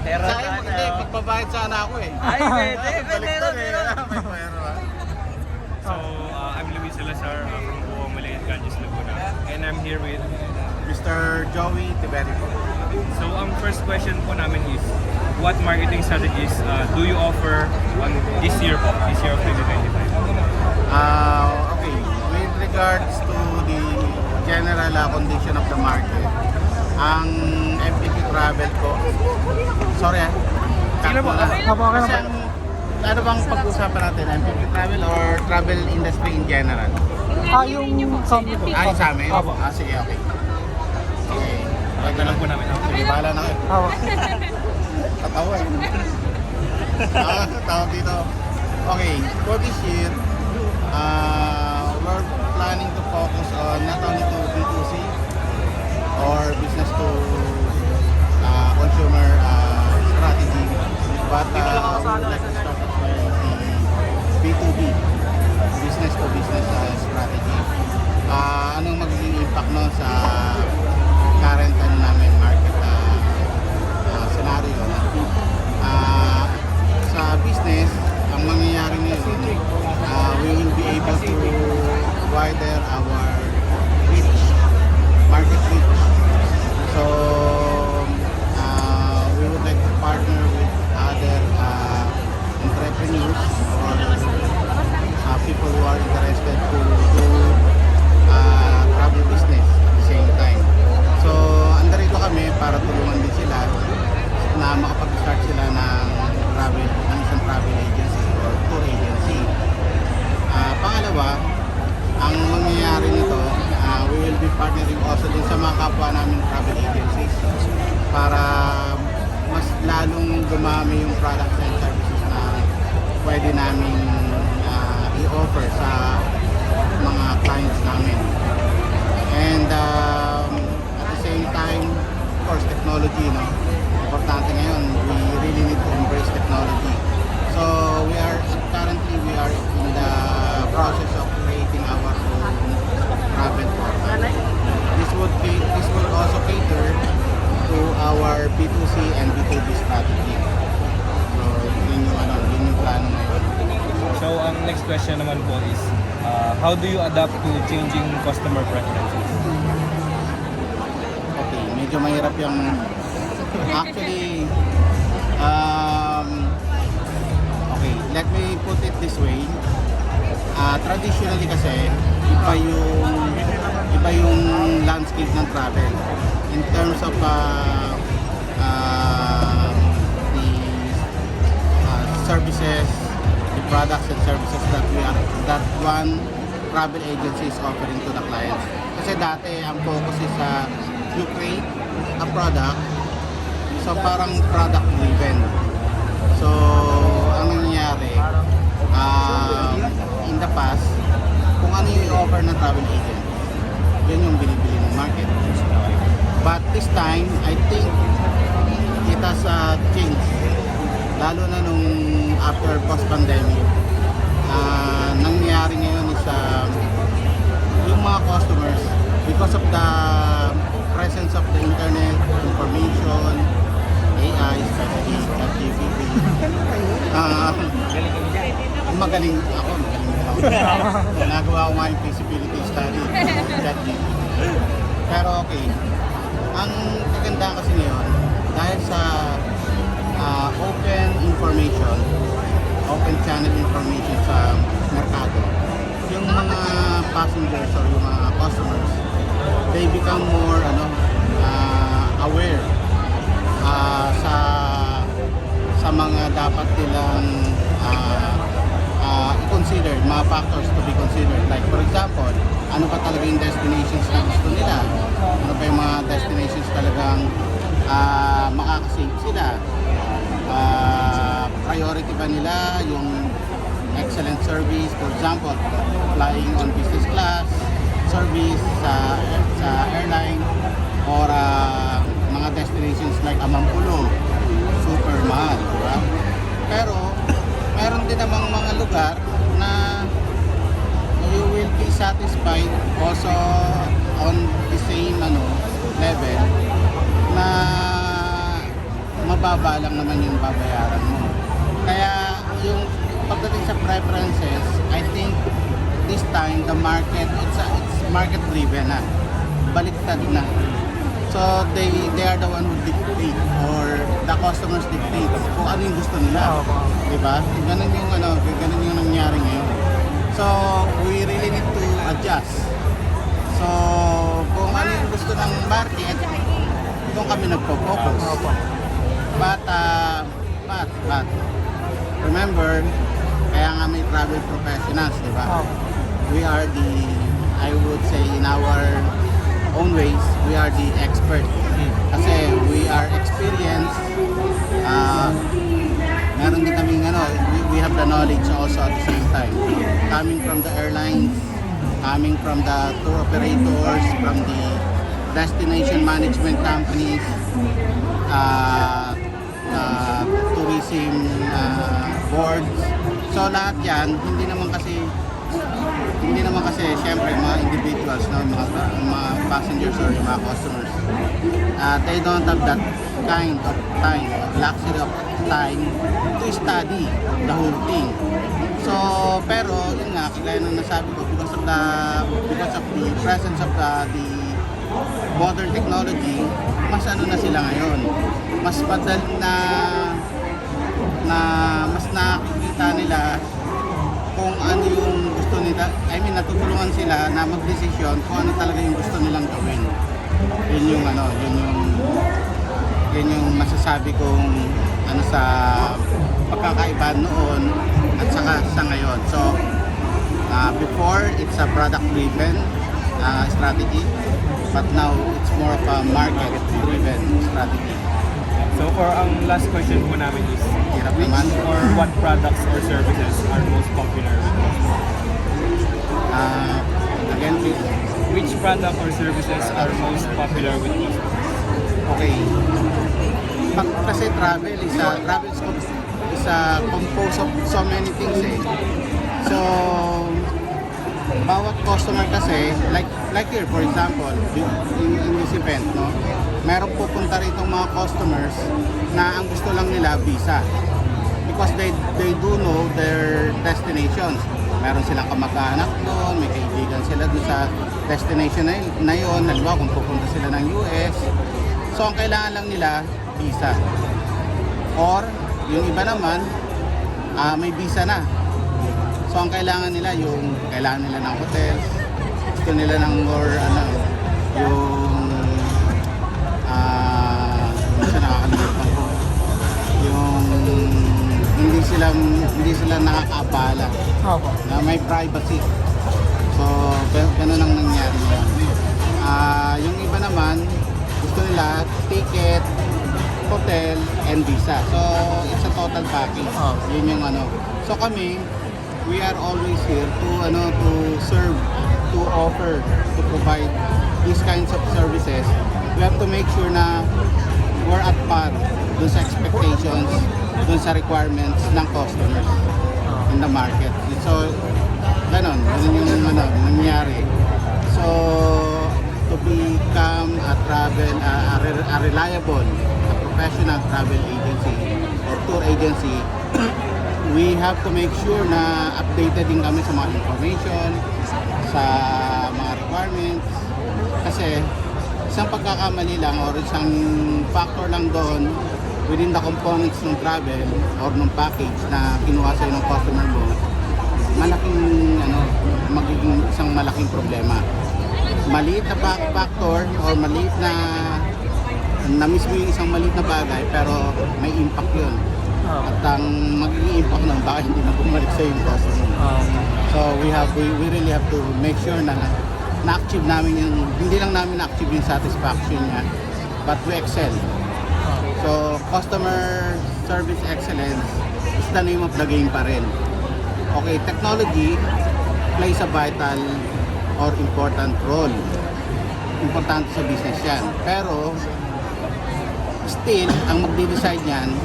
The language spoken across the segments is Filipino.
Sayang hindi, magbabayad sana ako eh. Ay, pwede. Baliktad eh. May pwero ah. So, I'm Luis Salazar from Buo Malayan Ganges, Laguna. And I'm here with... Mr. Joey Tiberico. So, ang first question po namin is, what marketing strategies do you offer on this year of 2025? Okay, with regards to the general condition of the market, ang MPP Travel ko, sorry Sige na po. Kasi ano bang pag-usapan natin, MPP Travel or travel industry in general? Yung company po. Yung sa amin? Opo. Sige, okay. Okay. Ito lang po namin. Sige, bahala na kayo. Opo. Tatawa eh. Tawag dito. Okay, for this year, we're planning to focus on not only to B2C or business to consumer strategy, but we would like to start as well the B2B, business to business strategy. Anong magiging impact nun sa current namin market scenario? Sa business, ang mangyayari ngayon, we will be able to widen our reach, market reach. So, we would like to partner with other entrepreneurs or people who are interested to do travel business at the same time. So, andarito kami para tulungan din sila na makapag-start sila ng isang travel agency or tour agency. Pangalawa, ang mangyayari nito, we will be partnering also din sa mga kapwa namin travel agencies para mas lalong dumami yung products and services na pwede namin i-offer sa mga clients namin. And at the same time, of course, technology, no? Importante ngayon, we really need to embrace technology. So currently we are in the process of creating our own travel portal. This would also cater to our B2C and B2B strategy. So yun yung plano ngayon. So, ang next question naman po is, how do you adapt to changing customer preferences? Okay, medyo mahirap yung actually okay, let me put it this way. Traditionally kasi iba yung landscape ng travel in terms of the services, the products and services that one travel agency is offering to the clients. Kasi dati ang focus is you create a product, so parang product driven. So ang nangyayari in the past, kung ano yung i-offer ng travel agent, yun yung binibili ng market. But this time, I think it has changed. Lalo na nung after post-pandemic, nangyayari ngayon is yung mga customers, because of the presence of the internet, information, AI, especially ChatGPT. Magaling ako. Nagawa ko nga yung feasibility study, ChatGPT. Pero okay, ang kagandahan kasi ngayon, dahil sa open information, open channel information sa merkado, yung mga passengers or yung mga customers, they become more aware sa mga dapat nilang i-consider, mga factors to be considered. Like for example, ano ba talaga yung destinations na gusto nila? Ano ba yung mga destinations talagang makakasave sila? Priority ba nila yung excellent service, for example, flying on business class, service sa airline, or mga destinations like Amampulo, super mahal, diba? Pero meron din namang mga lugar na you will be satisfied also on the same level na mababa baba lang naman yung babayaran mo. Kaya yung pagdating sa preferences, I think this time the market, it's market driven na. Baliktad na. So they are the one who dictate or the customers dictate kung ano yung gusto nila. Diba? Ganun yung nangyari ngayon. So we really need to adjust. So kung ano yung gusto ng market, doon kami nagpo-focus. But remember, kaya nga may travel professionals, di ba? We are I would say in our own ways, we are the expert. Kasi we are experienced. Meron din kaming we have the knowledge also at the same time. Coming from the airlines, coming from the tour operators, from the destination management companies, tourism boards. So lahat yan, hindi naman kasi syempre mga individuals, no, mga passengers or mga customers, they don't have that kind of time, luxury of time to study the whole thing. So pero yun nga, kagaya ng nasabi ko, because of the presence of the modern technology, mas na sila ngayon, mas madali na mas nakikita nila kung ano yung gusto nila. I mean, natutulungan sila na magdesisyon kung ano talaga yung gusto nilang gawin. Yun yung masasabi kong sa pagkakaiba noon at saka sa ngayon. So before, it's a product driven strategy, but now it's more of a market driven strategy. So for ang last question po namin is, Hirap which naman. or what products or services are most popular with customers? Again, please. Which product or services are most popular with customers? Okay. Kasi travel is composed of so many things eh. So bawat customer kasi, like here for example, in this event, no, meron pupunta rito mga customers na ang gusto lang nila visa, because they do know their destinations. Meron silang kamag-anak doon, may kaibigan sila doon sa destination na yun. Halimbawa kung pupunta sila ng US, so ang kailangan lang nila visa. Or yung iba naman, may visa na. So ang kailangan nila ng hotel, gusto nila ng more nakakalimutan ko. Yung hindi sila nakakaabala. Na may privacy. So ganun ang nangyari ngayon. Yung iba naman, gusto nila ticket, hotel, and visa. So it's a total package. Yun yung So kami, we are always here to serve, to offer, to provide these kinds of services. We have to make sure na we're at par dun sa expectations, dun sa requirements ng customers in the market. So ganun yung nangyari. So to become a reliable, a professional travel agency or tour agency, we have to make sure na updated din kami sa mga information, sa mga requirements. Kasi isang pagkakamali lang or isang factor lang doon within the components ng travel or ng package na kinuha sa'yo ng customer mo, magiging isang malaking problema. Maliit na factor or maliit na mismo yung isang maliit na bagay, pero may impact yun. At ang magiging impact nun, baka hindi na bumalik sa yung customer. So we really have to make sure na na-achieve namin hindi lang namin na-achieve yung satisfaction niya, but we excel. So customer service excellence is the name of the game pa rin. Okay, technology plays a vital or important role. Importante sa business yan. Pero still, ang magde-decide niyan,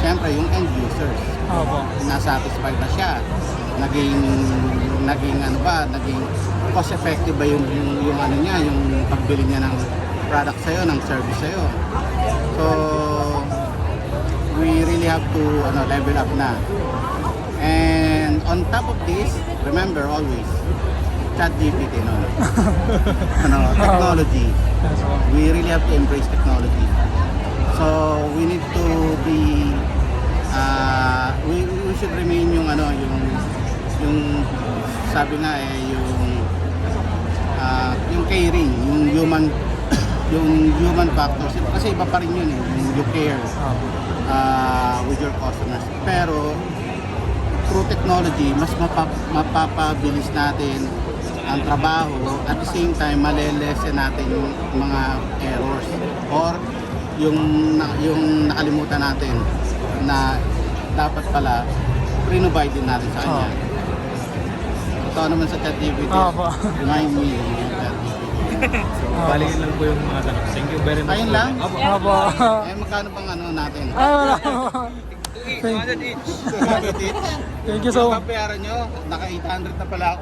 syempre yung end users. Nasatisfied ba siya? Naging cost effective ba yung pagbili niya ng product sa'yo, ng service sa'yo. So we really have to level up na. And on top of this, remember always, ChatGPT, technology. We really have to embrace technology. So we need to be, we should remain yung sabi nga yung caring, yung human factors. Kasi iba pa rin yun yung you care with your customers. Pero through technology, mas mapapabilis natin ang trabaho, at the same time malelesen natin yung mga errors or yung nakalimutan natin na dapat pala provide din natin sa kanya. Ito naman sa ChatGPT, remind me yung ChatGPT. Bali yun lang po yung mga tanong. Thank you very much. Ayun lang? Opo. Magkano bang natin? Each, 100 each. Thank you so much. Yung babayaran nyo, naka 800 na pala ako.